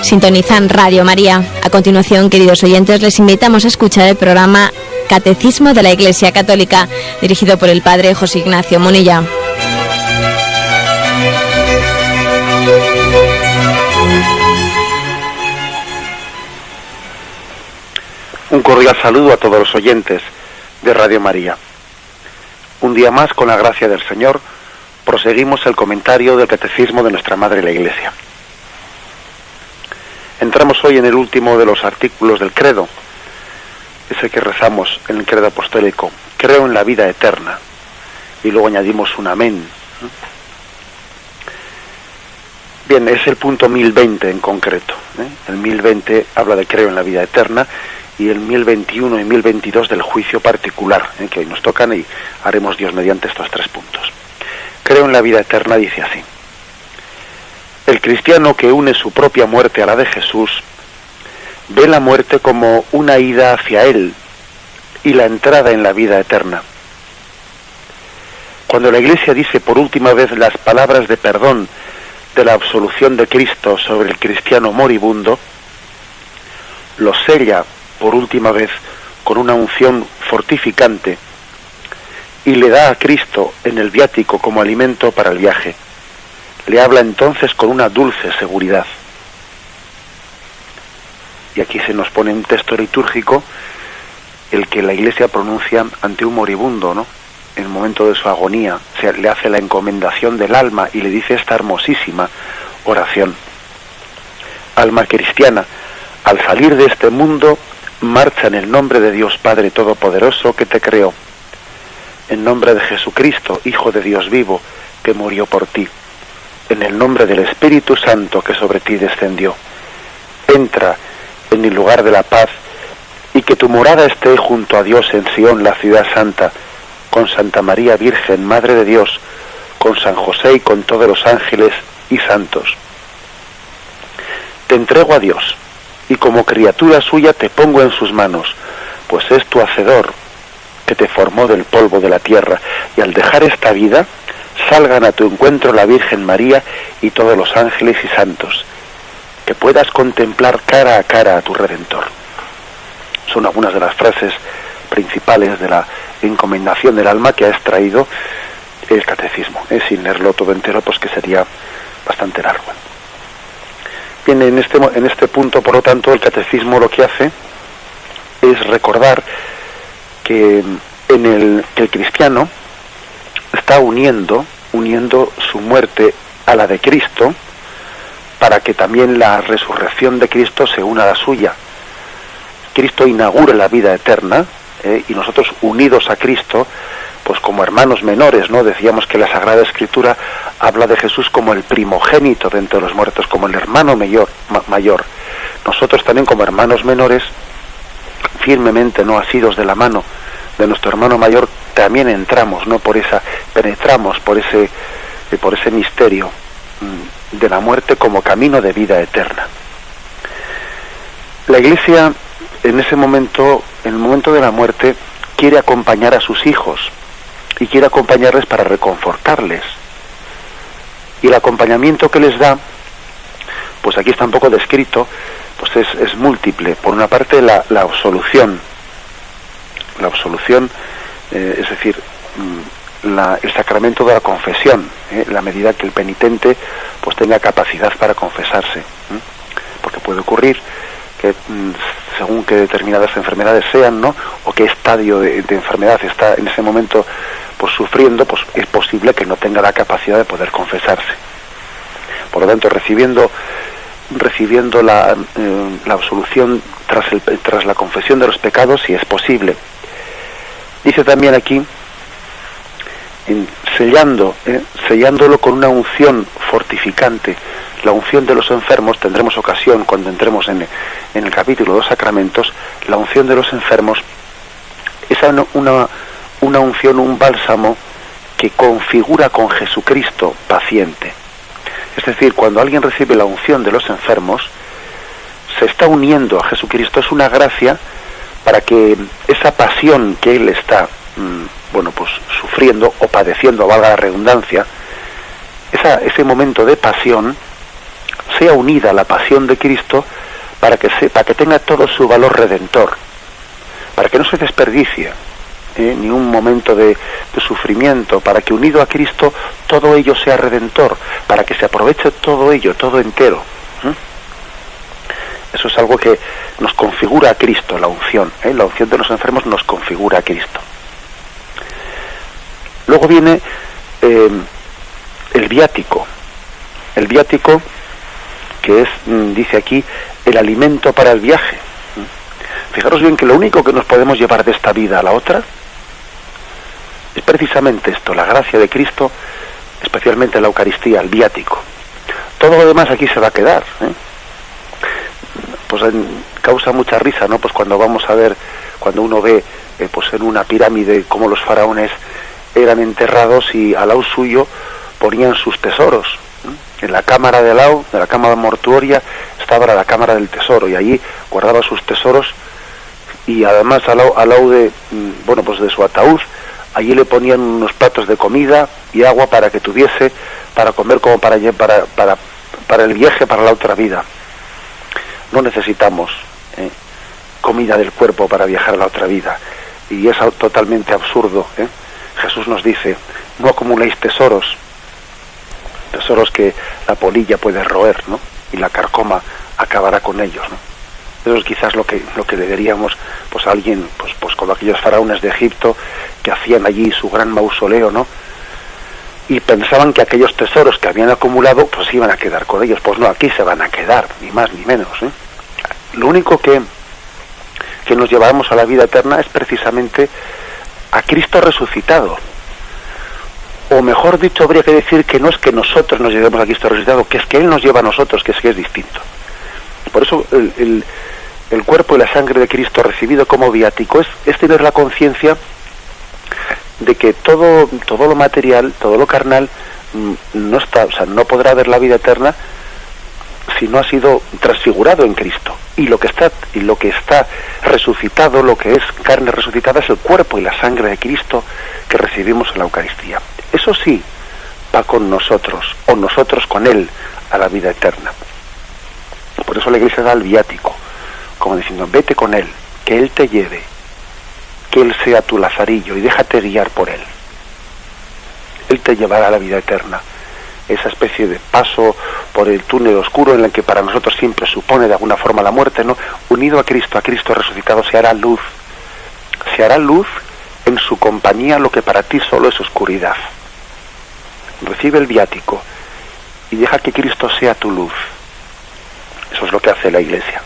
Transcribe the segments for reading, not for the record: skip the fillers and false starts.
Sintonizan Radio María. A continuación, queridos oyentes, les invitamos a escuchar el programa Catecismo de la Iglesia Católica, dirigido por el Padre José Ignacio Munilla. Un cordial saludo a todos los oyentes de Radio María. Un día más, con la gracia del Señor, proseguimos el comentario del Catecismo de nuestra Madre la Iglesia. Entramos hoy en el último de los artículos del credo, ese que rezamos en el credo apostólico: creo en la vida eterna, y luego añadimos un amén. Bien, es el punto 1020 en concreto. El 1020 habla de creo en la vida eterna, y el 1021 y 1022 del juicio particular, que hoy nos tocan, y haremos Dios mediante estos tres puntos. Creo en la vida eterna dice así: el cristiano que une su propia muerte a la de Jesús ve la muerte como una ida hacia Él y la entrada en la vida eterna. Cuando la Iglesia dice por última vez las palabras de perdón de la absolución de Cristo sobre el cristiano moribundo, lo sella por última vez con una unción fortificante y le da a Cristo en el viático como alimento para el viaje. Le habla entonces con una dulce seguridad. Y aquí se nos pone un texto litúrgico, el que la Iglesia pronuncia ante un moribundo, ¿no?, en el momento de su agonía. O sea, le hace la encomendación del alma y le dice esta hermosísima oración: alma cristiana, al salir de este mundo, marcha en el nombre de Dios Padre Todopoderoso que te creó, en nombre de Jesucristo, Hijo de Dios vivo, que murió por ti, en el nombre del Espíritu Santo que sobre ti descendió. Entra en el lugar de la paz, y que tu morada esté junto a Dios en Sión, la ciudad santa, con Santa María Virgen, Madre de Dios, con San José y con todos los ángeles y santos. Te entrego a Dios, y como criatura suya te pongo en sus manos, pues es tu Hacedor, que te formó del polvo de la tierra, y al dejar esta vida, salgan a tu encuentro la Virgen María y todos los ángeles y santos, que puedas contemplar cara a cara a tu Redentor. Son algunas de las frases principales de la encomendación del alma que ha extraído el Catecismo. Sin leerlo todo entero, pues que sería bastante largo. Bien, en este punto, por lo tanto, el Catecismo lo que hace es recordar que el cristiano está uniendo su muerte a la de Cristo, para que también la resurrección de Cristo se una a la suya. Cristo inaugura la vida eterna, y nosotros, unidos a Cristo, pues como hermanos menores, ¿no? Decíamos que la Sagrada Escritura habla de Jesús como el primogénito de entre los muertos, como el hermano mayor. Nosotros también, como hermanos menores, firmemente no asidos de la mano de nuestro hermano mayor, también entramos, ¿no?, penetramos por ese misterio de la muerte como camino de vida eterna. La Iglesia, en ese momento, en el momento de la muerte, quiere acompañar a sus hijos y quiere acompañarles para reconfortarles. Y el acompañamiento que les da, pues aquí está un poco descrito, pues es múltiple. Por una parte, la absolución. La absolución, es decir, el sacramento de la confesión, la medida que el penitente pues tenga capacidad para confesarse, porque puede ocurrir que según que determinadas enfermedades sean, ¿no?, o qué estadio de enfermedad está en ese momento pues sufriendo, pues es posible que no tenga la capacidad de poder confesarse. Por lo tanto, recibiendo la absolución tras la confesión de los pecados, si es posible. Dice también aquí, sellándolo con una unción fortificante. La unción de los enfermos, tendremos ocasión cuando entremos en el capítulo de los sacramentos. La unción de los enfermos es una unción, un bálsamo que configura con Jesucristo paciente. Es decir, cuando alguien recibe la unción de los enfermos, se está uniendo a Jesucristo. Es una gracia para que esa pasión que él está sufriendo o padeciendo, valga la redundancia, ese momento de pasión sea unida a la pasión de Cristo para que tenga todo su valor redentor, para que no se desperdicie ni un momento de sufrimiento, para que unido a Cristo todo ello sea redentor, para que se aproveche todo ello, todo entero. Eso es algo que nos configura a Cristo, la unción. La unción de los enfermos nos configura a Cristo. Luego viene el viático. El viático, que es, dice aquí, el alimento para el viaje. Fijaros bien que lo único que nos podemos llevar de esta vida a la otra es precisamente esto, la gracia de Cristo, especialmente la Eucaristía, el viático. Todo lo demás aquí se va a quedar. Pues causa mucha risa, ¿no? Pues cuando vamos a ver, cuando uno ve pues en una pirámide cómo los faraones eran enterrados y al lado suyo ponían sus tesoros. En la cámara de lado, de la cámara mortuoria, estaba la cámara del tesoro y allí guardaba sus tesoros, y además al lado de, pues de su ataúd, allí le ponían unos platos de comida y agua para que tuviese para comer, como para el viaje, para la otra vida. No necesitamos comida del cuerpo para viajar a la otra vida, y es totalmente absurdo. Jesús nos dice: no acumuléis tesoros que la polilla puede roer, ¿no? Y la carcoma acabará con ellos, ¿no? Eso es quizás lo que deberíamos, pues alguien, pues como aquellos faraones de Egipto que hacían allí su gran mausoleo, ¿no? Y pensaban que aquellos tesoros que habían acumulado pues iban a quedar con ellos. Pues no, aquí se van a quedar, ni más ni menos. Lo único que nos llevamos a la vida eterna es precisamente a Cristo resucitado. O mejor dicho, habría que decir que no es que nosotros nos llevemos a Cristo resucitado, que es que Él nos lleva a nosotros, que es distinto. Por eso el cuerpo y la sangre de Cristo recibido como viático es tener la conciencia de que todo lo material, todo lo carnal, no está, o sea, no podrá haber la vida eterna si no ha sido transfigurado en Cristo. Y lo que está resucitado, lo que es carne resucitada, es el cuerpo y la sangre de Cristo que recibimos en la Eucaristía. Eso sí va con nosotros, o nosotros con Él, a la vida eterna. Por eso la Iglesia da el viático, como diciendo: vete con Él, que Él te lleve, que Él sea tu lazarillo y déjate guiar por Él. Él te llevará a la vida eterna, esa especie de paso por el túnel oscuro en el que para nosotros siempre supone de alguna forma la muerte, ¿no? Unido a Cristo resucitado, se hará luz en su compañía, lo que para ti solo es oscuridad. Recibe el viático y deja que Cristo sea tu luz. Eso es lo que hace la Iglesia,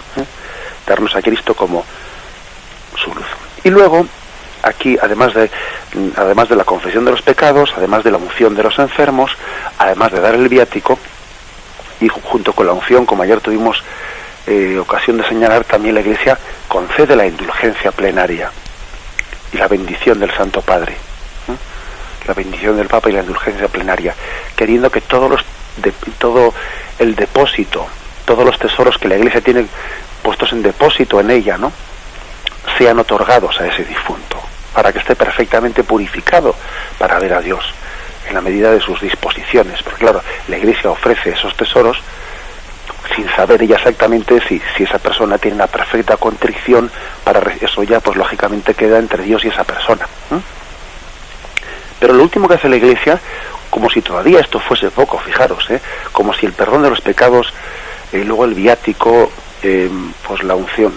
darnos a Cristo como su luz. Y luego, aquí, además de la confesión de los pecados, además de la unción de los enfermos, además de dar el viático, y junto con la unción, como ayer tuvimos ocasión de señalar, también la Iglesia concede la indulgencia plenaria y la bendición del Santo Padre, la bendición del Papa y la indulgencia plenaria, queriendo que todo el depósito, todos los tesoros que la Iglesia tiene puestos en depósito en ella, ¿no?, sean otorgados a ese difunto, para que esté perfectamente purificado para ver a Dios en la medida de sus disposiciones. Porque claro, la Iglesia ofrece esos tesoros sin saber ella exactamente si esa persona tiene una perfecta contrición, eso ya pues lógicamente queda entre Dios y esa persona. Pero lo último que hace la Iglesia, como si todavía esto fuese poco, fijaros, como si el perdón de los pecados, luego el viático, pues la unción,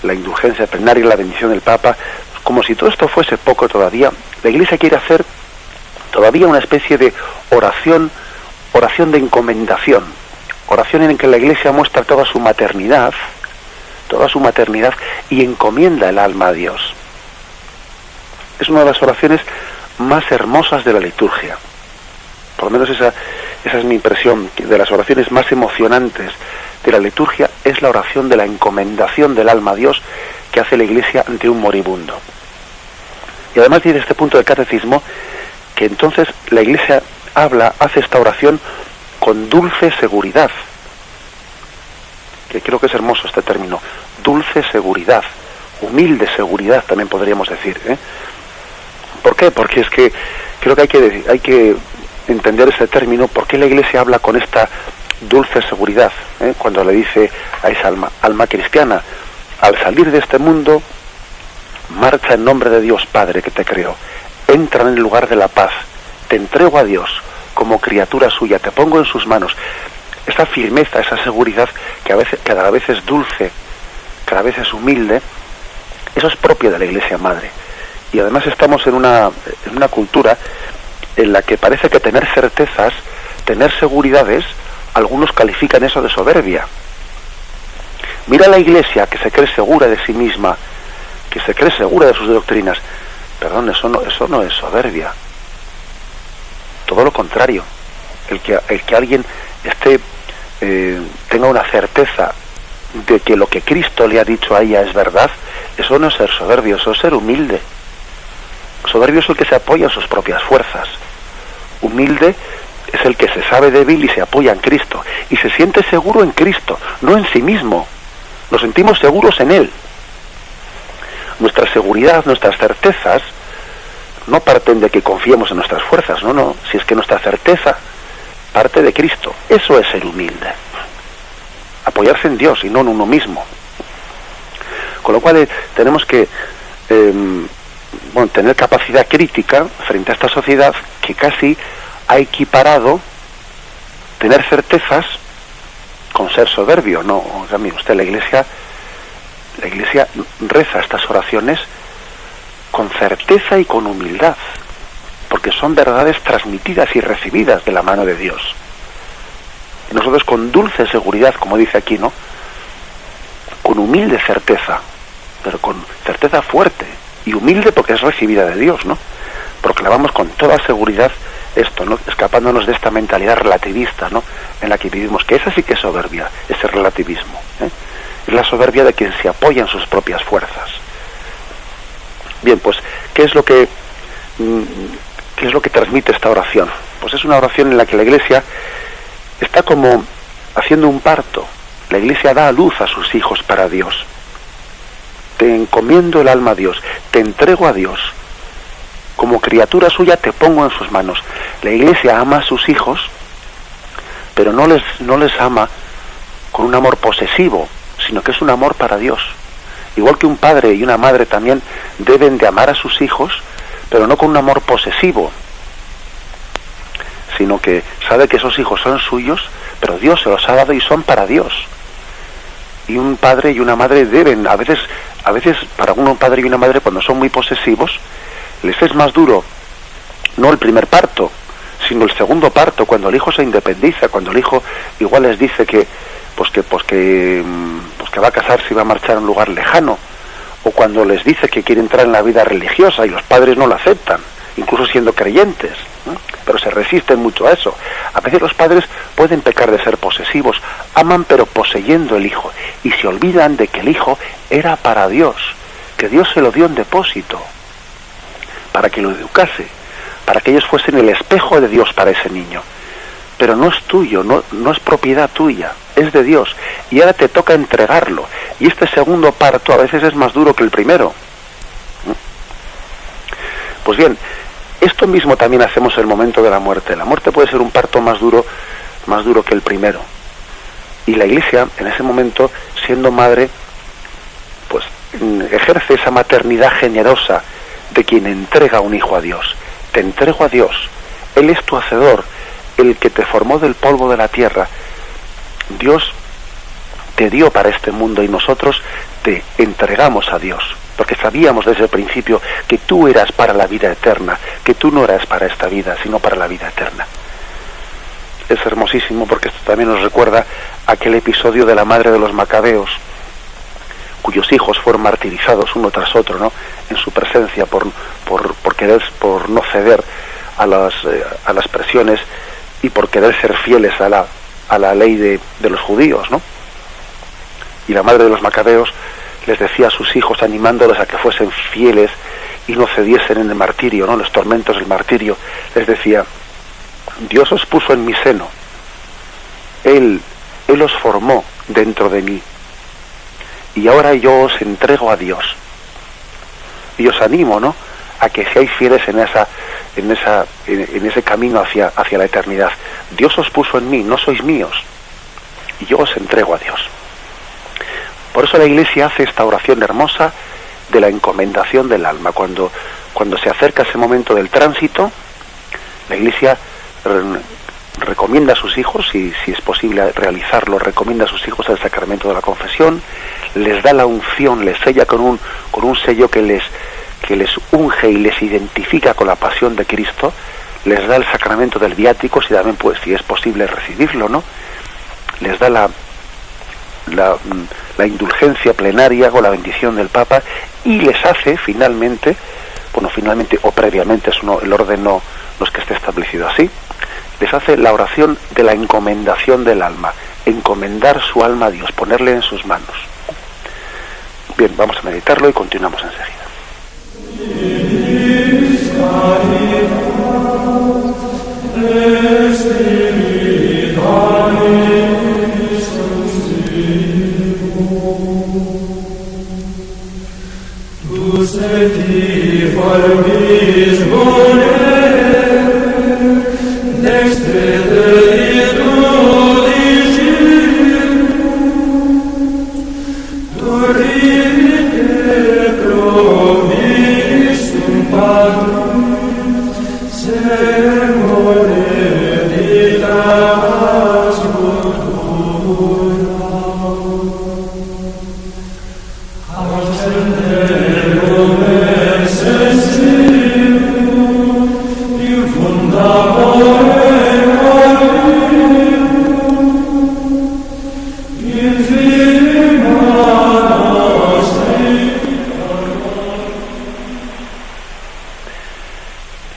la indulgencia plenaria, la bendición del Papa, como si todo esto fuese poco todavía, la Iglesia quiere hacer todavía una especie de oración de encomendación, oración en que la Iglesia muestra toda su maternidad y encomienda el alma a Dios. Es una de las oraciones más hermosas de la liturgia. Por lo menos esa es mi impresión, que de las oraciones más emocionantes de la liturgia es la oración de la encomendación del alma a Dios que hace la Iglesia ante un moribundo. Y además dice este punto del catecismo que entonces la Iglesia hace esta oración con dulce seguridad, que creo que es hermoso este término, dulce seguridad, humilde seguridad también podríamos decir, ¿Por qué? Porque es que creo que hay que entender ese término. ¿Por qué la Iglesia habla con esta dulce seguridad, cuando le dice a esa alma cristiana: al salir de este mundo, marcha en nombre de Dios Padre que te creó, entra en el lugar de la paz, te entrego a Dios como criatura suya, te pongo en sus manos. Esa firmeza, esa seguridad que cada vez es dulce, cada vez es humilde, eso es propio de la Iglesia Madre. Y además estamos en una cultura en la que parece que tener certezas, tener seguridades, algunos califican eso de soberbia. Mira la Iglesia, que se cree segura de sí misma, que se cree segura de sus doctrinas. Perdón, eso no es soberbia. Todo lo contrario. El que alguien tenga una certeza de que lo que Cristo le ha dicho a ella es verdad, eso no es ser soberbio, eso es ser humilde. Soberbio es el que se apoya en sus propias fuerzas. Humilde es el que se sabe débil y se apoya en Cristo. Y se siente seguro en Cristo, no en sí mismo. Nos sentimos seguros en Él. Nuestra seguridad, nuestras certezas, no parten de que confiemos en nuestras fuerzas, no. Si es que nuestra certeza parte de Cristo. Eso es ser humilde. Apoyarse en Dios y no en uno mismo. Con lo cual tenemos que tener capacidad crítica frente a esta sociedad que casi ha equiparado tener certezas con ser soberbio. No, o sea, mire usted, la Iglesia reza estas oraciones con certeza y con humildad, porque son verdades transmitidas y recibidas de la mano de Dios. Y nosotros con dulce seguridad, como dice aquí, ¿no?, con humilde certeza, pero con certeza fuerte y humilde porque es recibida de Dios, ¿no? Proclamamos con toda seguridad esto, ¿no?, escapándonos de esta mentalidad relativista, ¿no?, en la que vivimos, que esa sí que es soberbia, ese relativismo, es la soberbia de quien se apoya en sus propias fuerzas. Bien, pues, ¿qué es lo que transmite esta oración? Pues es una oración en la que la Iglesia está como haciendo un parto. La Iglesia da a luz a sus hijos para Dios. Te encomiendo el alma a Dios, te entrego a Dios. Como criatura suya te pongo en sus manos. La Iglesia ama a sus hijos, pero no les ama con un amor posesivo, sino que es un amor para Dios. Igual que un padre y una madre también deben de amar a sus hijos, pero no con un amor posesivo, sino que sabe que esos hijos son suyos, pero Dios se los ha dado y son para Dios. Y un padre y una madre deben, a veces para un padre y una madre, cuando son muy posesivos, les es más duro no el primer parto, sino el segundo parto, cuando el hijo se independiza, cuando el hijo igual les dice que va a casarse y va a marchar a un lugar lejano, o cuando les dice que quiere entrar en la vida religiosa y los padres no lo aceptan, incluso siendo creyentes, ¿no?, pero se resisten mucho a eso. A veces los padres pueden pecar de ser posesivos, aman pero poseyendo el hijo, y se olvidan de que el hijo era para Dios, que Dios se lo dio en depósito, para que lo educase, para que ellos fuesen el espejo de Dios para ese niño. Pero no es tuyo, no es propiedad tuya, es de Dios, y ahora te toca entregarlo. Y este segundo parto a veces es más duro que el primero. Pues bien, esto mismo también hacemos en el momento de la muerte. La muerte puede ser un parto más duro que el primero. Y la Iglesia, en ese momento, siendo madre, pues ejerce esa maternidad generosa de quien entrega a un hijo a Dios. Te entrego a Dios, Él es tu hacedor, el que te formó del polvo de la tierra. Dios te dio para este mundo y nosotros te entregamos a Dios, porque sabíamos desde el principio que tú eras para la vida eterna, que tú no eras para esta vida, sino para la vida eterna. Es hermosísimo porque esto también nos recuerda aquel episodio de la madre de los macabeos, cuyos hijos fueron martirizados uno tras otro, ¿no?, en su presencia por no ceder a las presiones y por querer ser fieles a la ley de los judíos, ¿no? Y la madre de los macabeos les decía a sus hijos, animándoles a que fuesen fieles y no cediesen en el martirio, ¿no?, los tormentos del martirio, les decía: Dios os puso en mi seno, Él os formó dentro de mí, y ahora yo os entrego a Dios. Y os animo, ¿no?, a que seáis fieles en ese camino hacia la eternidad. Dios os puso en mí, no sois míos. y yo os entrego a Dios. Por eso la Iglesia hace esta oración hermosa de la encomendación del alma. Cuando se acerca ese momento del tránsito, la Iglesia recomienda a sus hijos, y si es posible realizarlo, recomienda a sus hijos el sacramento de la confesión, les da la unción, les sella con un sello que les unge y les identifica con la pasión de Cristo, les da el sacramento del viático, si también si es posible recibirlo, ¿no? Les da la indulgencia plenaria con la bendición del Papa, y les hace finalmente o previamente, el orden no es que esté establecido así, les hace la oración de la encomendación del alma, encomendar su alma a Dios, ponerle en sus manos. Bien, vamos a meditarlo y continuamos enseguida.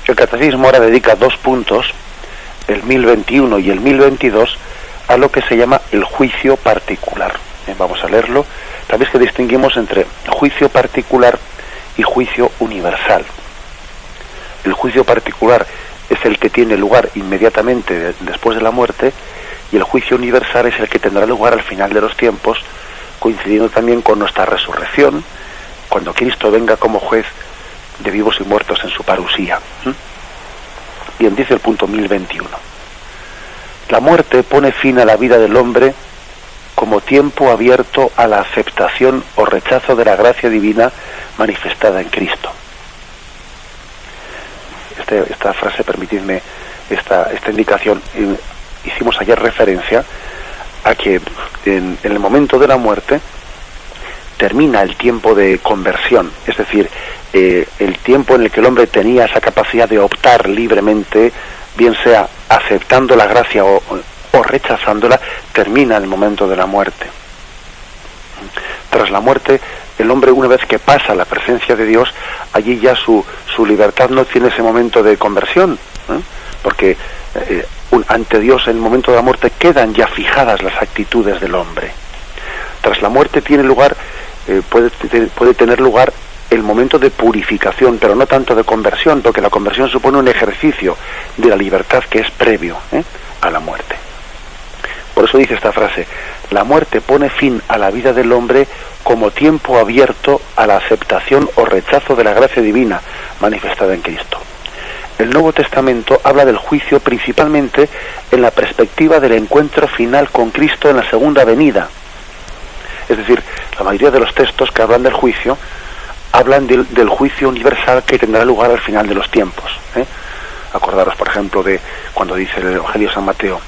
El Catecismo ahora dedica 2 puntos, el 1021 y el 1022, a lo que se llama el juicio particular. Vamos a leerlo. Sabéis que distinguimos entre juicio particular y juicio universal. El juicio particular es el que tiene lugar inmediatamente después de la muerte, y el juicio universal es el que tendrá lugar al final de los tiempos, coincidiendo también con nuestra resurrección, cuando Cristo venga como juez de vivos y muertos en su parusía. Bien, dice el punto 1021. La muerte pone fin a la vida del hombre como tiempo abierto a la aceptación o rechazo de la gracia divina manifestada en Cristo. Esta frase, permitidme esta indicación, hicimos ayer referencia a que en el momento de la muerte termina el tiempo de conversión, es decir, el tiempo en el que el hombre tenía esa capacidad de optar libremente, bien sea aceptando la gracia o rechazándola, termina el momento de la muerte. Tras la muerte, el hombre, una vez que pasa a la presencia de Dios, allí ya su libertad no tiene ese momento de conversión, porque ante Dios, en el momento de la muerte, quedan ya fijadas las actitudes del hombre. Tras la muerte tiene lugar, puede tener lugar el momento de purificación, pero no tanto de conversión, porque la conversión supone un ejercicio de la libertad que es previo a la muerte. Por eso dice esta frase: la muerte pone fin a la vida del hombre como tiempo abierto a la aceptación o rechazo de la gracia divina manifestada en Cristo. El Nuevo Testamento habla del juicio principalmente en la perspectiva del encuentro final con Cristo en la segunda venida. Es decir, la mayoría de los textos que hablan del juicio hablan del juicio universal que tendrá lugar al final de los tiempos. Acordaros, por ejemplo, de cuando dice el Evangelio de San Mateo: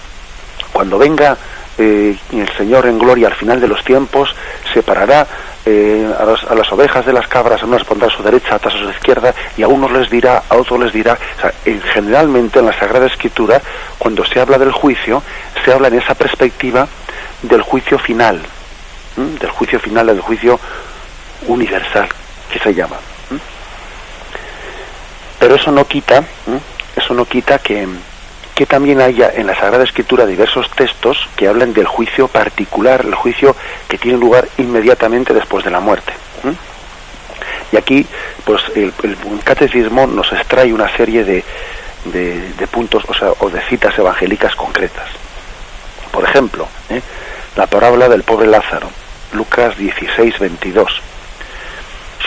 cuando venga el Señor en gloria al final de los tiempos, separará a las ovejas de las cabras, a unas pondrá a su derecha, a otras a su izquierda, y a unos les dirá, a otros les dirá. O sea, generalmente en la Sagrada Escritura, cuando se habla del juicio, se habla en esa perspectiva del juicio final, del juicio universal, que se llama. Pero eso no quita que también haya en la Sagrada Escritura diversos textos que hablan del juicio particular, el juicio que tiene lugar inmediatamente después de la muerte. Y aquí, pues, el Catecismo nos extrae una serie de puntos, o de citas evangélicas concretas. Por ejemplo, la parábola del pobre Lázaro, Lucas 16:22.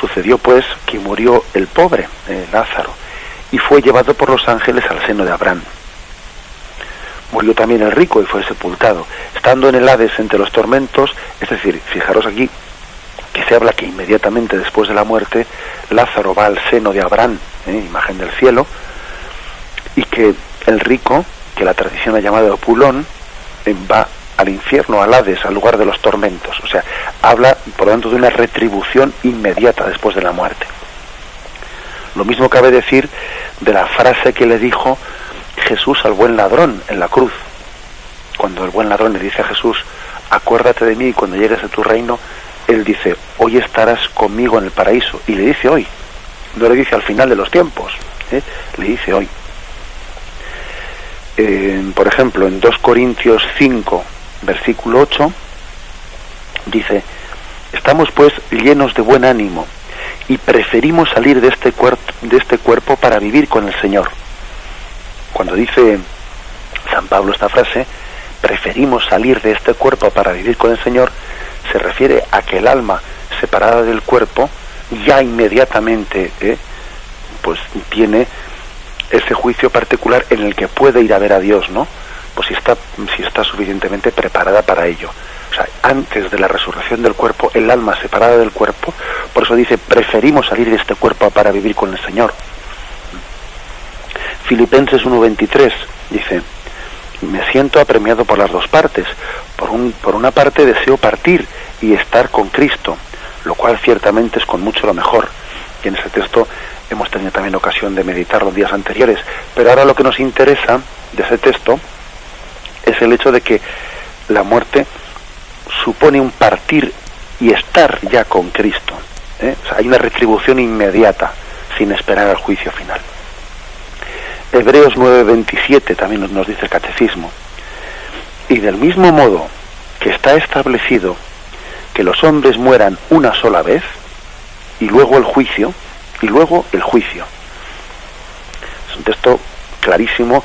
Sucedió pues que murió el pobre Lázaro y fue llevado por los ángeles al seno de Abraham. murió también el rico y fue sepultado. Estando en el Hades entre los tormentos, es decir, fijaros aquí que se habla que inmediatamente después de la muerte Lázaro va al seno de Abraham, imagen del cielo, y que el rico, que la tradición ha llamado Pulón, va al infierno, al Hades, al lugar de los tormentos. O sea, habla por lo tanto de una retribución inmediata después de la muerte. Lo mismo cabe decir de la frase que le dijo Jesús al buen ladrón en la cruz. Cuando el buen ladrón le dice a Jesús, acuérdate de mí y cuando llegues a tu reino, él dice, hoy estarás conmigo en el paraíso. Y le dice hoy, no le dice al final de los tiempos, le dice hoy. Por ejemplo, en 2 Corintios 5, versículo 8, dice, estamos pues llenos de buen ánimo y preferimos salir de este cuerpo para vivir con el Señor. Cuando dice San Pablo esta frase, preferimos salir de este cuerpo para vivir con el Señor, se refiere a que el alma separada del cuerpo ya inmediatamente pues tiene ese juicio particular en el que puede ir a ver a Dios, ¿no? Pues si está suficientemente preparada para ello. O sea, antes de la resurrección del cuerpo, el alma separada del cuerpo, por eso dice, preferimos salir de este cuerpo para vivir con el Señor. Filipenses 1:23 dice, me siento apremiado por las dos partes. Por una parte deseo partir y estar con Cristo, lo cual ciertamente es con mucho lo mejor. Y en ese texto hemos tenido también ocasión de meditar los días anteriores. Pero ahora lo que nos interesa de ese texto es el hecho de que la muerte supone un partir y estar ya con Cristo. O sea, hay una retribución inmediata, sin esperar al juicio final. Hebreos 9:27 también nos dice el Catecismo. Y del mismo modo que está establecido que los hombres mueran una sola vez, y luego el juicio, Es un texto clarísimo,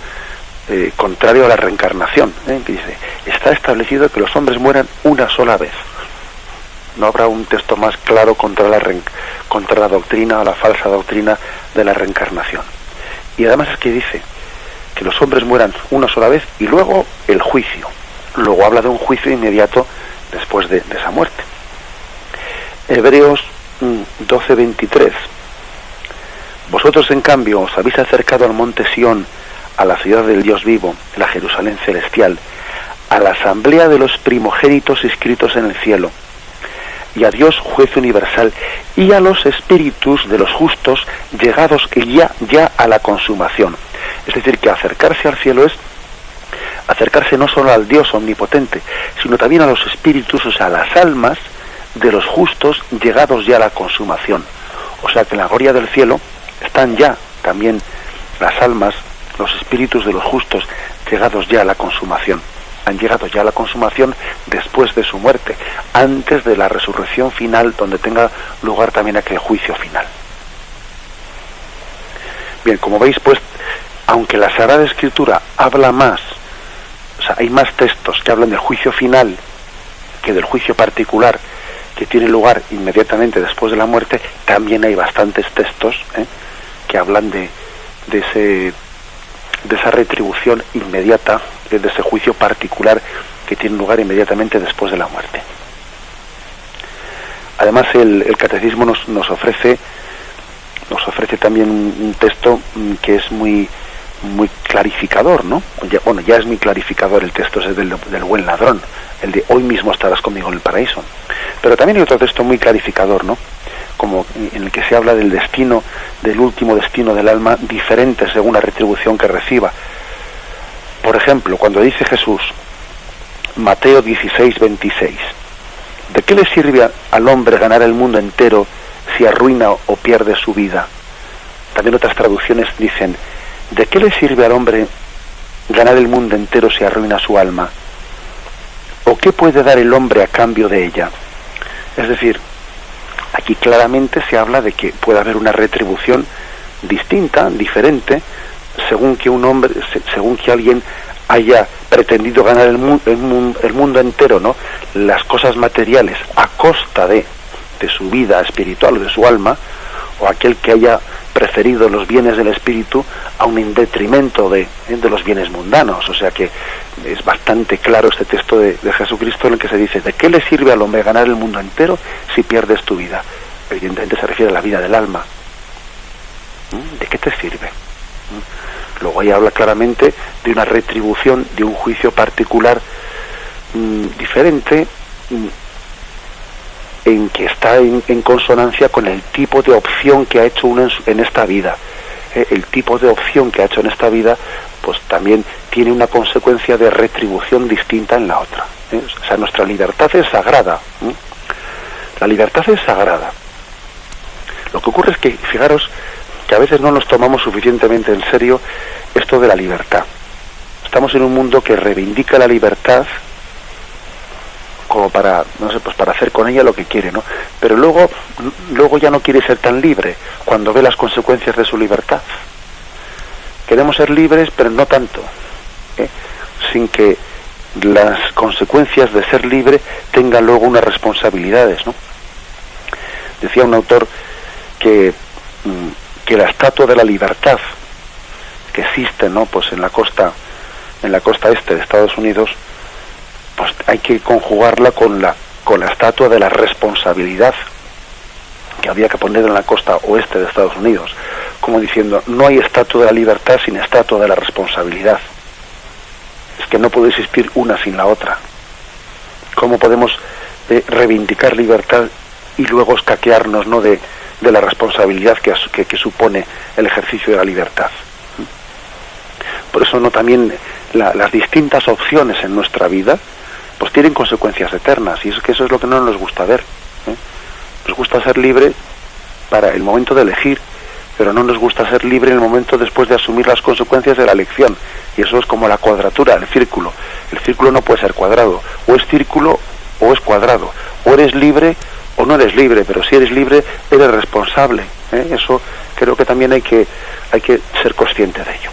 contrario a la reencarnación, que dice, está establecido que los hombres mueran una sola vez. No habrá un texto más claro contra la doctrina o la falsa doctrina de la reencarnación. Y además es que dice que los hombres mueran una sola vez y luego el juicio. Luego habla de un juicio inmediato después de esa muerte. Hebreos 12:23. Vosotros en cambio os habéis acercado al monte Sión, a la ciudad del Dios vivo, la Jerusalén celestial, a la asamblea de los primogénitos inscritos en el cielo, y a Dios juez universal, y a los espíritus de los justos llegados ya a la consumación. Es decir, que acercarse al cielo es acercarse no solo al Dios omnipotente, sino también a los espíritus, o sea, a las almas de los justos llegados ya a la consumación. O sea que en la gloria del cielo están ya también las almas, los espíritus de los justos llegados ya a la consumación. Han llegado ya a la consumación después de su muerte, antes de la resurrección final, donde tenga lugar también aquel juicio final. Bien, como veis, pues, aunque la Sagrada Escritura habla más, o sea, hay más textos que hablan del juicio final que del juicio particular que tiene lugar inmediatamente después de la muerte, también hay bastantes textos que hablan de esa retribución inmediata, de ese juicio particular que tiene lugar inmediatamente después de la muerte. Además, el Catecismo nos ofrece también un texto que es muy clarificador, ¿no? Ya es muy clarificador el texto, es del buen ladrón, el de hoy mismo estarás conmigo en el paraíso. Pero también hay otro texto muy clarificador, ¿no? Como en el que se habla del destino, del último destino del alma, diferente según la retribución que reciba. Por ejemplo, cuando dice Jesús, Mateo 16:26, ¿de qué le sirve al hombre ganar el mundo entero si arruina o pierde su vida? También otras traducciones dicen, ¿de qué le sirve al hombre ganar el mundo entero si arruina su alma? ¿O qué puede dar el hombre a cambio de ella? Es decir, aquí claramente se habla de que puede haber una retribución distinta, diferente, según que alguien haya pretendido ganar el mundo entero, ¿no? Las cosas materiales a costa de su vida espiritual o de su alma, o aquel que haya preferido los bienes del espíritu aun en detrimento de los bienes mundanos. O sea que es bastante claro este texto de Jesucristo en el que se dice: ¿de qué le sirve al hombre ganar el mundo entero si pierdes tu vida? Evidentemente se refiere a la vida del alma. ¿De qué te sirve? Luego ahí habla claramente de una retribución, de un juicio particular diferente, en que está en consonancia con el tipo de opción que ha hecho uno en esta vida. El tipo de opción que ha hecho en esta vida, pues también tiene una consecuencia de retribución distinta en la otra. O sea, nuestra libertad es sagrada. La libertad es sagrada. Lo que ocurre es que, fijaros, que a veces no nos tomamos suficientemente en serio esto de la libertad. Estamos en un mundo que reivindica la libertad como para, no sé, pues para hacer con ella lo que quiere, ¿no? Pero luego ya no quiere ser tan libre cuando ve las consecuencias de su libertad. Queremos ser libres, pero no tanto, sin que las consecuencias de ser libre tengan luego unas responsabilidades, ¿no? Decía un autor que la estatua de la libertad que existe, ¿no?, pues en la costa este de Estados Unidos, pues hay que conjugarla con la estatua de la responsabilidad que había que poner en la costa oeste de Estados Unidos, como diciendo: no hay estatua de la libertad sin estatua de la responsabilidad. Es que no puede existir una sin la otra. ¿Cómo podemos reivindicar libertad y luego escaquearnos, ¿no?, de la responsabilidad que supone el ejercicio de la libertad? Por eso, ¿no?, también las distintas opciones en nuestra vida pues tienen consecuencias eternas, y es que eso es lo que no nos gusta ver. Nos gusta ser libre para el momento de elegir, pero no nos gusta ser libre en el momento después de asumir las consecuencias de la elección, y eso es como la cuadratura, el círculo. El círculo no puede ser cuadrado, o es círculo o es cuadrado, o eres libre o no eres libre, pero si eres libre eres responsable. Eso creo que también hay que ser consciente de ello.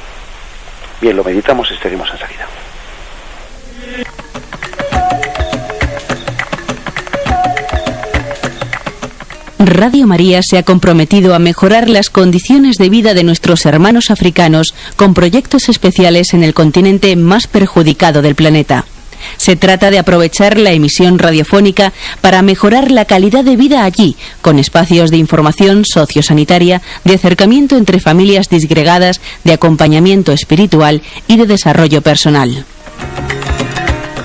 Bien, lo meditamos y seguimos enseguida. Radio María se ha comprometido a mejorar las condiciones de vida de nuestros hermanos africanos con proyectos especiales en el continente más perjudicado del planeta. Se trata de aprovechar la emisión radiofónica para mejorar la calidad de vida allí, con espacios de información sociosanitaria, de acercamiento entre familias disgregadas, de acompañamiento espiritual y de desarrollo personal.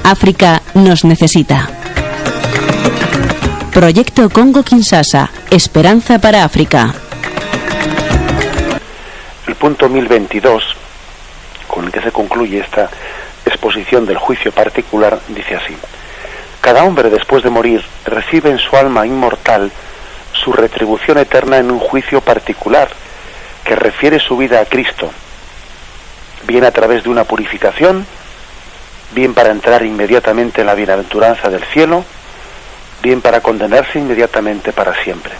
África nos necesita. Proyecto Congo-Kinshasa, Esperanza para África. El punto 1022, con el que se concluye esta exposición del juicio particular, dice así: cada hombre después de morir recibe en su alma inmortal su retribución eterna en un juicio particular que refiere su vida a Cristo, bien a través de una purificación, bien para entrar inmediatamente en la bienaventuranza del cielo, bien para condenarse inmediatamente para siempre.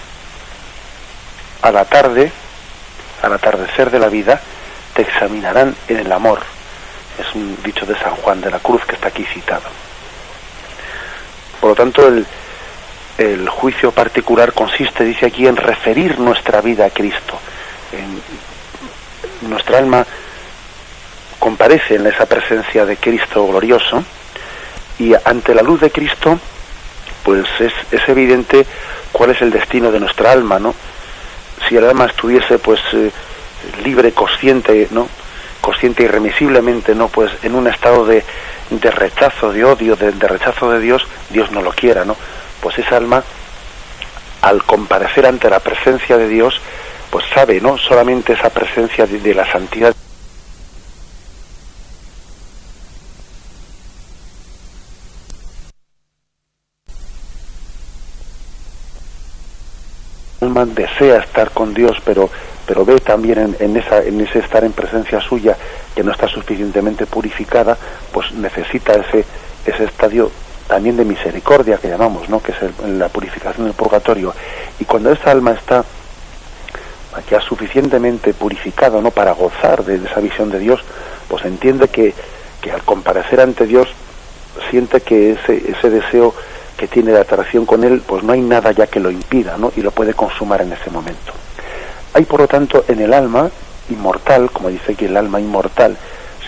Al atardecer de la vida te examinarán en el amor. Es un dicho de San Juan de la Cruz que está aquí citado. Por lo tanto, el juicio particular consiste, dice aquí, en referir nuestra vida a Cristo. Nuestra alma comparece en esa presencia de Cristo glorioso, y ante la luz de Cristo pues es evidente cuál es el destino de nuestra alma, ¿no? Si el alma estuviese pues libre, consciente, ¿no?, consciente irremisiblemente, ¿no?, pues en un estado de rechazo, de odio, de rechazo de Dios, Dios no lo quiera, ¿no? Pues esa alma, al comparecer ante la presencia de Dios, pues sabe, ¿no?, solamente esa presencia de la santidad. El alma desea estar con Dios, pero ve también en ese estar en presencia suya que no está suficientemente purificada, pues necesita ese estadio también de misericordia que llamamos, ¿no?, que es la purificación del purgatorio. Y cuando esa alma está ya suficientemente purificada, ¿no?, para gozar de esa visión de Dios, pues entiende que al comparecer ante Dios siente que ese deseo que tiene de atracción con él, pues no hay nada ya que lo impida, ¿no?, y lo puede consumar en ese momento. Hay, por lo tanto, en el alma inmortal, como dice aquí, el alma inmortal,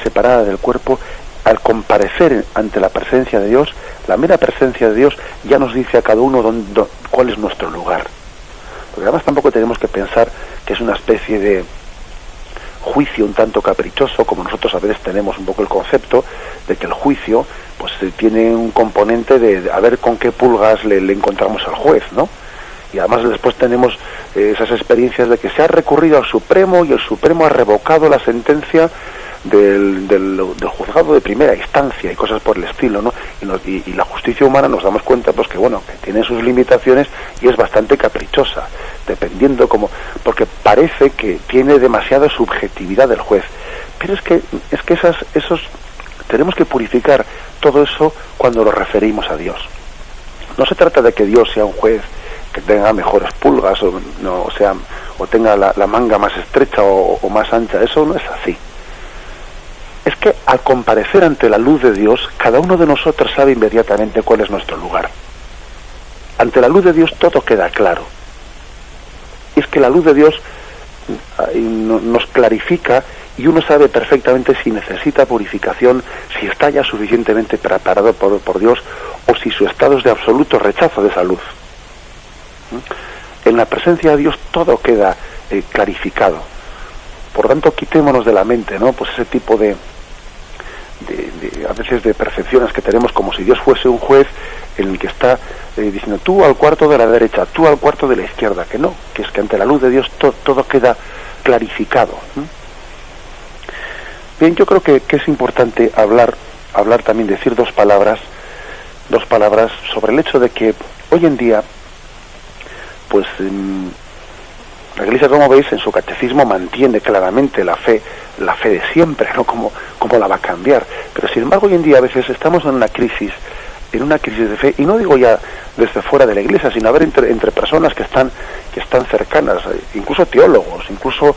separada del cuerpo, al comparecer ante la presencia de Dios, la mera presencia de Dios ya nos dice a cada uno cuál es nuestro lugar. Porque además tampoco tenemos que pensar que es una especie de juicio un tanto caprichoso, como nosotros a veces tenemos un poco el concepto de que el juicio pues tiene un componente de a ver con qué pulgas le encontramos al juez, ¿no? Y además después tenemos esas experiencias de que se ha recurrido al Supremo y el Supremo ha revocado la sentencia del juzgado de primera instancia y cosas por el estilo, ¿no? Y la justicia humana nos damos cuenta pues que bueno, que tiene sus limitaciones y es bastante caprichosa, dependiendo porque parece que tiene demasiada subjetividad del juez. Pero es que esos tenemos que purificar todo eso cuando lo referimos a Dios. No se trata de que Dios sea un juez que tenga mejores pulgas o tenga la manga más estrecha o más ancha. Eso no es así. Es que al comparecer ante la luz de Dios, cada uno de nosotros sabe inmediatamente cuál es nuestro lugar. Ante la luz de Dios todo queda claro. Y es que la luz de Dios nos clarifica y uno sabe perfectamente si necesita purificación, si está ya suficientemente preparado por Dios o si su estado es de absoluto rechazo de esa luz. En la presencia de Dios todo queda clarificado. Por tanto, quitémonos de la mente, ¿no? Pues ese tipo de a veces de percepciones que tenemos como si Dios fuese un juez en el que está diciendo tú al cuarto de la derecha, tú al cuarto de la izquierda, que no, que es que ante la luz de Dios todo queda clarificado. Bien, yo creo que es importante hablar también, decir dos palabras sobre el hecho de que hoy en día pues la Iglesia, como veis, en su catecismo mantiene claramente la fe de siempre, ¿no? ¿Cómo la va a cambiar? Pero sin embargo hoy en día a veces estamos en una crisis de fe, y no digo ya desde fuera de la Iglesia, sino a ver entre personas que están cercanas, incluso teólogos, incluso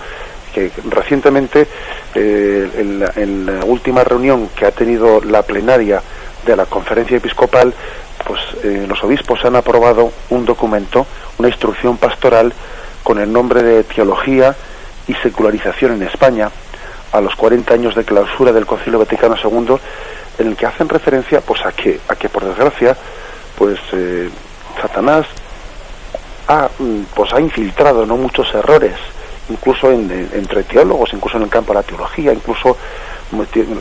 que recientemente en la última reunión que ha tenido la plenaria de la Conferencia Episcopal, pues los obispos han aprobado un documento, una instrucción pastoral con el nombre de Teología y Secularización en España, a los 40 años de clausura del Concilio Vaticano II, en el que hacen referencia pues a que por desgracia pues Satanás ha infiltrado no muchos errores, incluso entre teólogos, incluso en el campo de la teología, incluso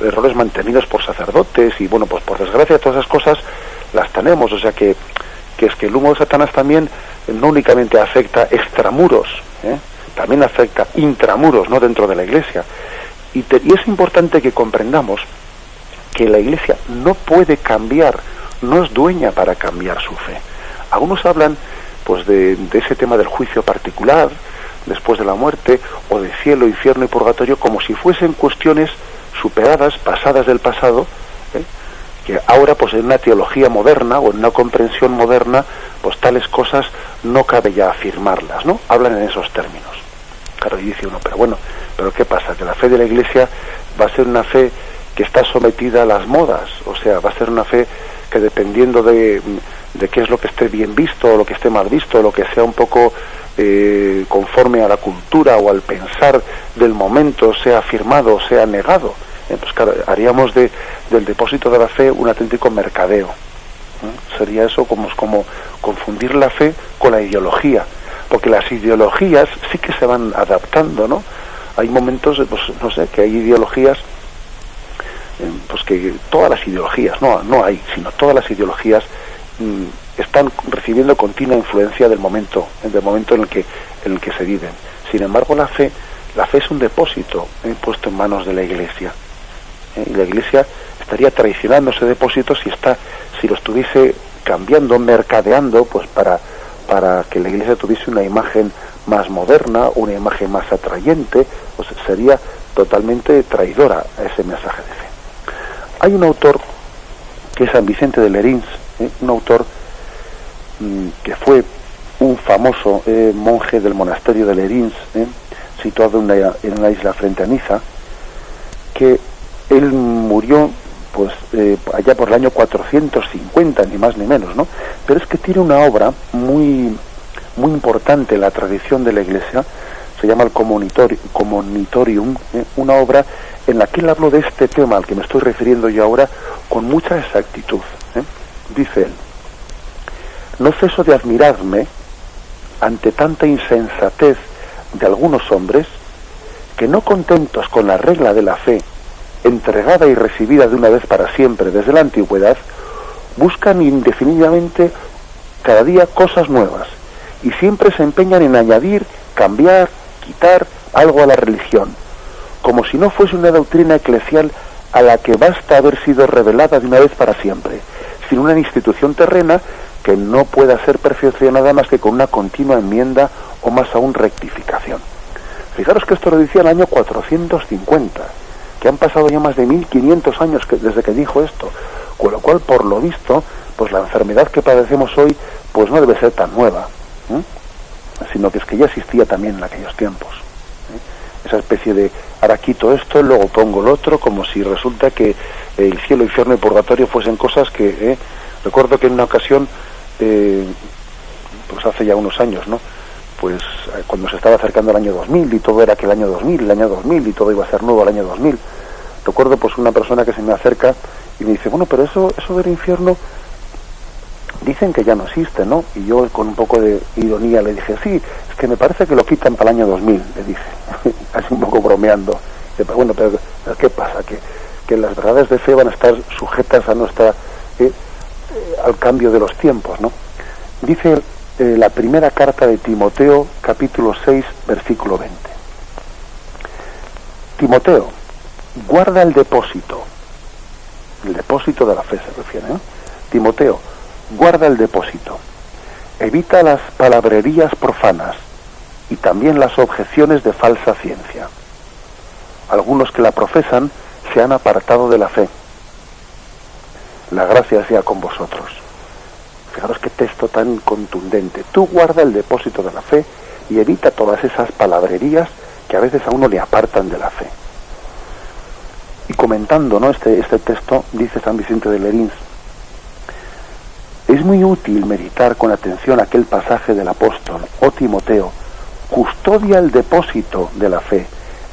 errores mantenidos por sacerdotes, y bueno, pues por desgracia todas esas cosas las tenemos. O sea que es que el humo de Satanás también no únicamente afecta extramuros, también afecta intramuros, no dentro de la Iglesia. Y es importante que comprendamos que la Iglesia no puede cambiar, no es dueña para cambiar su fe. Algunos hablan pues de ese tema del juicio particular después de la muerte, o de cielo, infierno y purgatorio, como si fuesen cuestiones superadas, pasadas del pasado, que ahora pues en una teología moderna o en una comprensión moderna pues tales cosas no cabe ya afirmarlas, ¿no? Hablan en esos términos. Claro, y dice uno, pero ¿qué pasa? Que la fe de la Iglesia va a ser una fe que está sometida a las modas, o sea, va a ser una fe que dependiendo de qué es lo que esté bien visto o lo que esté mal visto, o lo que sea un poco conforme a la cultura o al pensar del momento, sea afirmado o sea negado. Pues claro, haríamos del depósito de la fe un auténtico mercadeo. Sería eso como confundir la fe con la ideología, porque las ideologías sí que se van adaptando, ¿no? Hay momentos, pues no sé, que hay ideologías, pues que todas las ideologías, no hay, sino todas las ideologías están recibiendo continua influencia del momento en el que se viven. Sin embargo, la fe es un depósito puesto en manos de la Iglesia. Y la Iglesia estaría traicionando ese depósito si lo estuviese cambiando, mercadeando, pues para que la Iglesia tuviese una imagen más moderna, una imagen más atrayente, pues sería totalmente traidora a ese mensaje de fe. Hay un autor que es San Vicente de Lerins, un autor que fue un famoso monje del monasterio de Lerins, situado en una isla frente a Niza, que él murió pues allá por el año 450, ni más ni menos, ¿no? Pero es que tiene una obra muy muy importante en la tradición de la Iglesia. se llama el Comunitorium, una obra en la que él habló de este tema al que me estoy refiriendo yo ahora con mucha exactitud. Dice él: no ceso de admirarme ante tanta insensatez de algunos hombres que, no contentos con la regla de la fe entregada y recibida de una vez para siempre desde la antigüedad, buscan indefinidamente cada día cosas nuevas y siempre se empeñan en añadir, cambiar, quitar algo a la religión, como si no fuese una doctrina eclesial a la que basta haber sido revelada de una vez para siempre, sin una institución terrena que no pueda ser perfeccionada más que con una continua enmienda o más aún rectificación. Fijaros que esto lo decía en el año 450, que han pasado ya más de 1500 años desde que dijo esto, con lo cual, por lo visto, pues la enfermedad que padecemos hoy pues no debe ser tan nueva, sino que es que ya existía también en aquellos tiempos. Esa especie de ahora quito esto, luego pongo lo otro, como si resulta que el cielo, infierno y purgatorio fuesen cosas que... Recuerdo que en una ocasión, pues hace ya unos años, ¿no? Pues cuando se estaba acercando el año 2000 y todo era que el año 2000 y todo iba a ser nuevo el año 2000, recuerdo pues una persona que se me acerca y me dice: bueno, pero eso del infierno dicen que ya no existe, ¿no? Y yo con un poco de ironía le dije: sí, es que me parece que lo quitan para el año 2000, le dije, así un poco bromeando. Bueno, pero ¿qué pasa? Que las verdades de fe van a estar sujetas a nuestra... al cambio de los tiempos, ¿no? Dice la primera carta de Timoteo, capítulo 6, versículo 20. Timoteo, guarda el depósito de la fe se refiere, ¿eh? Timoteo, guarda el depósito, evita las palabrerías profanas y también las objeciones de falsa ciencia. Algunos que la profesan se han apartado de la fe. La gracia sea con vosotros. Fijaros qué texto tan contundente. Tú guarda el depósito de la fe y evita todas esas palabrerías que a veces a uno le apartan de la fe. Y comentando, ¿no?, este texto, dice San Vicente de Lerins: es muy útil meditar con atención aquel pasaje del apóstol: oh Timoteo, custodia el depósito de la fe,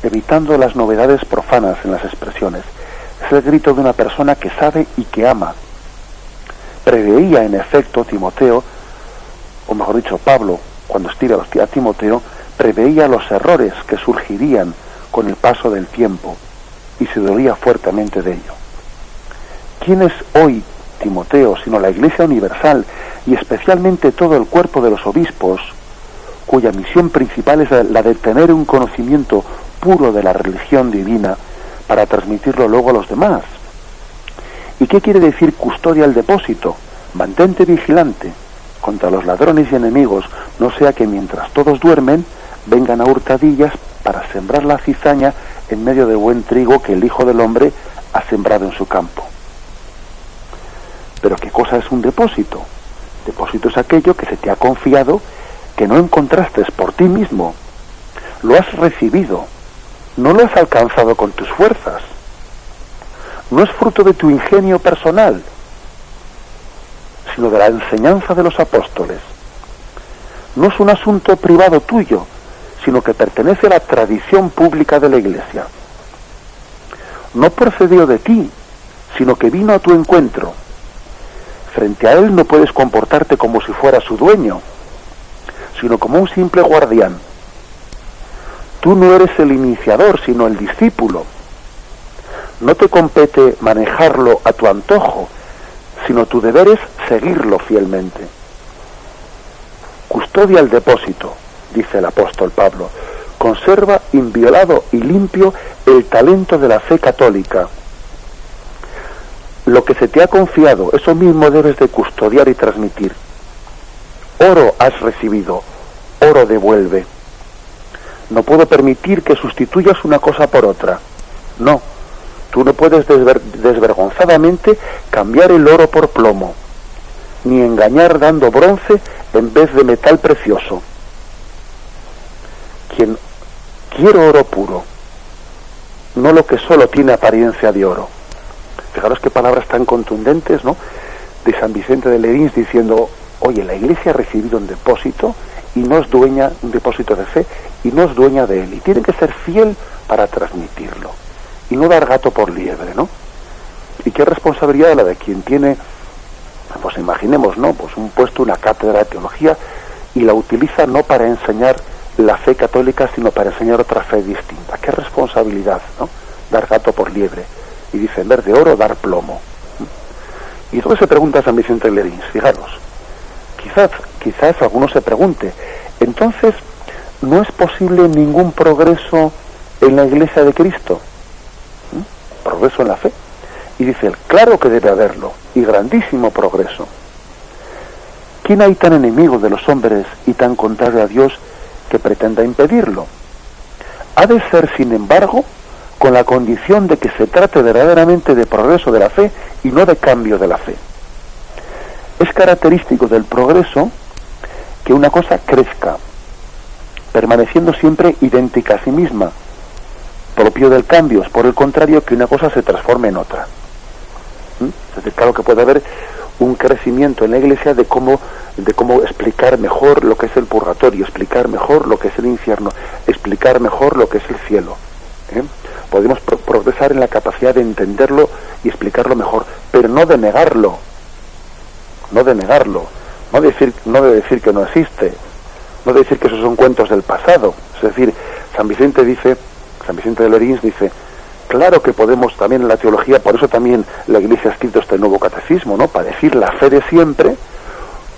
evitando las novedades profanas en las expresiones. Es el grito de una persona que sabe y que ama. Preveía en efecto Timoteo, o mejor dicho Pablo, cuando escribe a Timoteo, preveía los errores que surgirían con el paso del tiempo y se dolía fuertemente de ello. ¿Quién es hoy Timoteo sino la Iglesia Universal y especialmente todo el cuerpo de los obispos, cuya misión principal es la de tener un conocimiento puro de la religión divina para transmitirlo luego a los demás? ¿Y qué quiere decir custodia el depósito? Mantente vigilante contra los ladrones y enemigos, no sea que mientras todos duermen vengan a hurtadillas para sembrar la cizaña en medio del buen trigo que el Hijo del Hombre ha sembrado en su campo. Pero ¿qué cosa es un depósito? Depósito es aquello que se te ha confiado, que no encontraste por ti mismo. Lo has recibido, no lo has alcanzado con tus fuerzas. No es fruto de tu ingenio personal, sino de la enseñanza de los apóstoles. No es un asunto privado tuyo, sino que pertenece a la tradición pública de la Iglesia. No procedió de ti, sino que vino a tu encuentro. Frente a él no puedes comportarte como si fuera su dueño, sino como un simple guardián. Tú no eres el iniciador, sino el discípulo. No te compete manejarlo a tu antojo, sino tu deber es seguirlo fielmente. Custodia el depósito, dice el apóstol Pablo. Conserva inviolado y limpio el talento de la fe católica. Lo que se te ha confiado, eso mismo debes de custodiar y transmitir. Oro has recibido, oro devuelve. No puedo permitir que sustituyas una cosa por otra. No. Tú no puedes desvergonzadamente cambiar el oro por plomo, ni engañar dando bronce en vez de metal precioso. Quiero oro puro, no lo que solo tiene apariencia de oro. Fijaros qué palabras tan contundentes, ¿no?, de San Vicente de Lerins, diciendo: oye, la Iglesia ha recibido un depósito y no es dueña, un depósito de fe, y no es dueña de él, y tiene que ser fiel para transmitirlo y no dar gato por liebre, ¿no? Y qué responsabilidad la de quien tiene, pues imaginemos, ¿no?, pues un puesto, una cátedra de teología, y la utiliza no para enseñar la fe católica, sino para enseñar otra fe distinta. Qué responsabilidad, ¿no?, dar gato por liebre. Y dice, en vez de oro, dar plomo. Y entonces se pregunta San Vicente de Lerins, fijaros, quizás alguno se pregunte, entonces, ¿no es posible ningún progreso en la Iglesia de Cristo? Progreso en la fe. Y dice él, claro que debe haberlo, y grandísimo progreso. ¿Quién hay tan enemigo de los hombres y tan contrario a Dios que pretenda impedirlo? Ha de ser, sin embargo, con la condición de que se trate verdaderamente de progreso de la fe y no de cambio de la fe. Es característico del progreso que una cosa crezca, permaneciendo siempre idéntica a sí misma. Propio del cambio es, por el contrario, que una cosa se transforme en otra. Es decir, claro que puede haber un crecimiento en la Iglesia de cómo explicar mejor lo que es el purgatorio, explicar mejor lo que es el infierno, explicar mejor lo que es el cielo. Podemos progresar en la capacidad de entenderlo y explicarlo mejor, pero no de negarlo, no de decir que no existe, no de decir que esos son cuentos del pasado. Es decir, San Vicente de Lerins dice, claro que podemos también en la teología, por eso también la Iglesia ha escrito este nuevo catecismo, ¿no?, para decir la fe de siempre,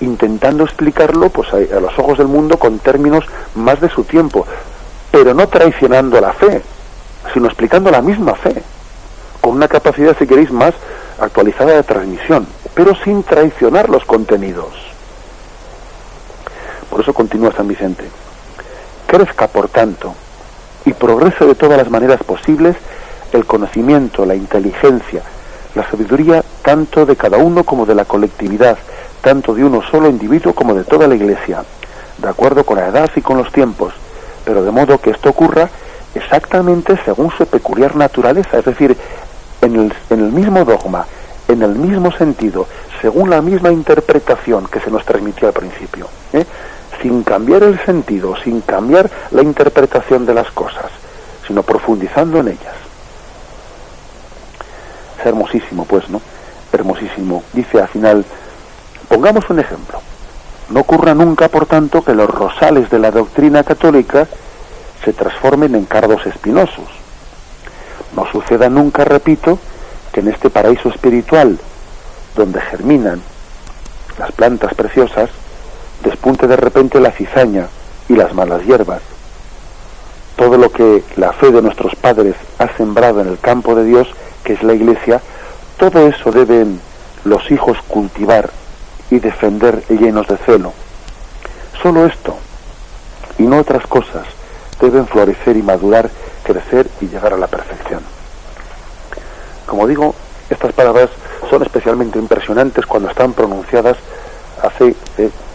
intentando explicarlo pues a los ojos del mundo con términos más de su tiempo, pero no traicionando la fe, sino explicando la misma fe, con una capacidad, si queréis, más actualizada de transmisión, pero sin traicionar los contenidos. Por eso continúa San Vicente. Crezca, por tanto, y progrese de todas las maneras posibles el conocimiento, la inteligencia, la sabiduría, tanto de cada uno como de la colectividad, tanto de uno solo individuo como de toda la Iglesia, de acuerdo con la edad y con los tiempos, pero de modo que esto ocurra exactamente según su peculiar naturaleza, es decir, en el mismo dogma, en el mismo sentido, según la misma interpretación que se nos transmitió al principio, sin cambiar el sentido, sin cambiar la interpretación de las cosas, sino profundizando en ellas. Es hermosísimo, pues, ¿no? Hermosísimo. Dice al final, pongamos un ejemplo. No ocurra nunca, por tanto, que los rosales de la doctrina católica se transformen en cardos espinosos. No suceda nunca, repito, que en este paraíso espiritual, donde germinan las plantas preciosas, despunte de repente la cizaña y las malas hierbas. Todo lo que la fe de nuestros padres ha sembrado en el campo de Dios, que es la Iglesia, todo eso deben los hijos cultivar y defender llenos de celo. Solo esto, y no otras cosas, deben florecer y madurar, crecer y llegar a la perfección. Como digo, estas palabras son especialmente impresionantes cuando están pronunciadas hace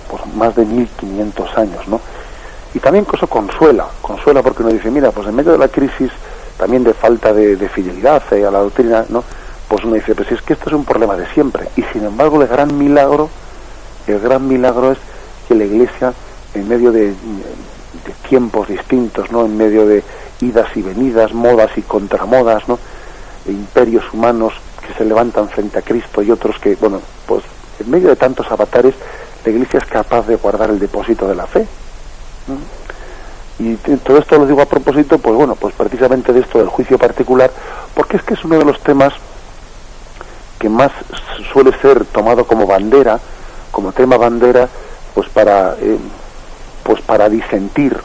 pues más de 1500 años, ¿no? Y también eso consuela porque uno dice, mira, pues en medio de la crisis también de falta de fidelidad a la doctrina, ¿no?, pues uno dice, pues es que esto es un problema de siempre, y sin embargo el gran milagro es que la Iglesia, en medio de tiempos distintos, ¿no?, en medio de idas y venidas, modas y contramodas, ¿no?, de imperios humanos que se levantan frente a Cristo y otros que, bueno, pues en medio de tantos avatares, la Iglesia es capaz de guardar el depósito de la fe. Y todo esto lo digo a propósito, pues bueno, pues precisamente de esto del juicio particular, porque es que es uno de los temas que más suele ser tomado como bandera, como tema bandera, pues para disentir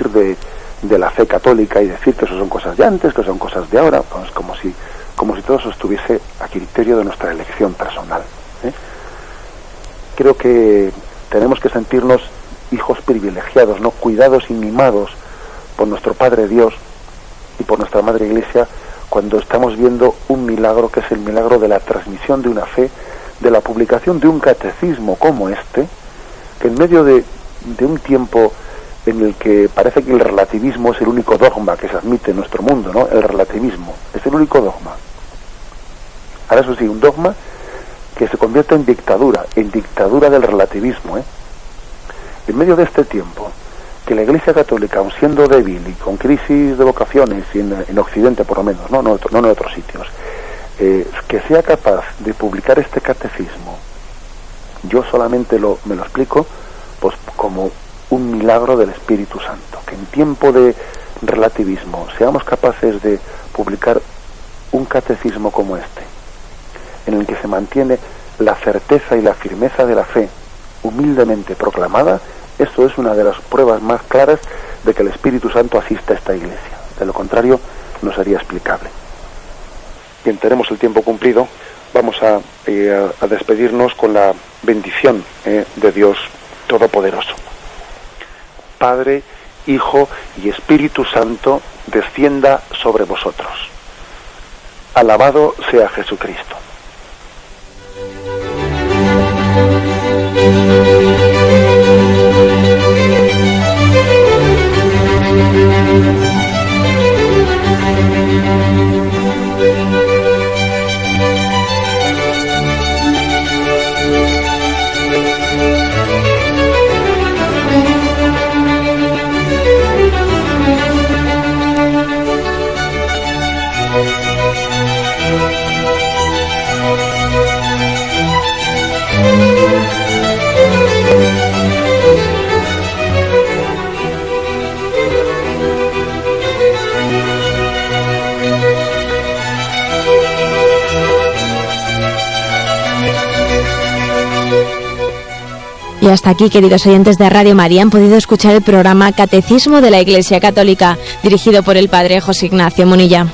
de la fe católica y decir que eso son cosas de antes, que son cosas de ahora, pues como si todo eso estuviese a criterio de nuestra elección personal. Creo que tenemos que sentirnos hijos privilegiados, ¿no?, cuidados y mimados por nuestro Padre Dios y por nuestra Madre Iglesia, cuando estamos viendo un milagro que es el milagro de la transmisión de una fe, de la publicación de un catecismo como este, que en medio de un tiempo en el que parece que el relativismo es el único dogma que se admite en nuestro mundo, ¿no?, el relativismo es el único dogma. Ahora eso sí, un dogma que se convierte en dictadura del relativismo, En medio de este tiempo, que la Iglesia Católica, aun siendo débil y con crisis de vocaciones, y en Occidente por lo menos, no en otros sitios, que sea capaz de publicar este catecismo, yo solamente me lo explico pues como un milagro del Espíritu Santo, que en tiempo de relativismo seamos capaces de publicar un catecismo como este, en el que se mantiene la certeza y la firmeza de la fe humildemente proclamada. Esto es una de las pruebas más claras de que el Espíritu Santo asiste a esta Iglesia. De lo contrario, no sería explicable. Bien, tenemos el tiempo cumplido. Vamos a despedirnos con la bendición de Dios Todopoderoso. Padre, Hijo y Espíritu Santo, descienda sobre vosotros. Alabado sea Jesucristo. Y hasta aquí, queridos oyentes de Radio María, han podido escuchar el programa Catecismo de la Iglesia Católica, dirigido por el Padre José Ignacio Munilla.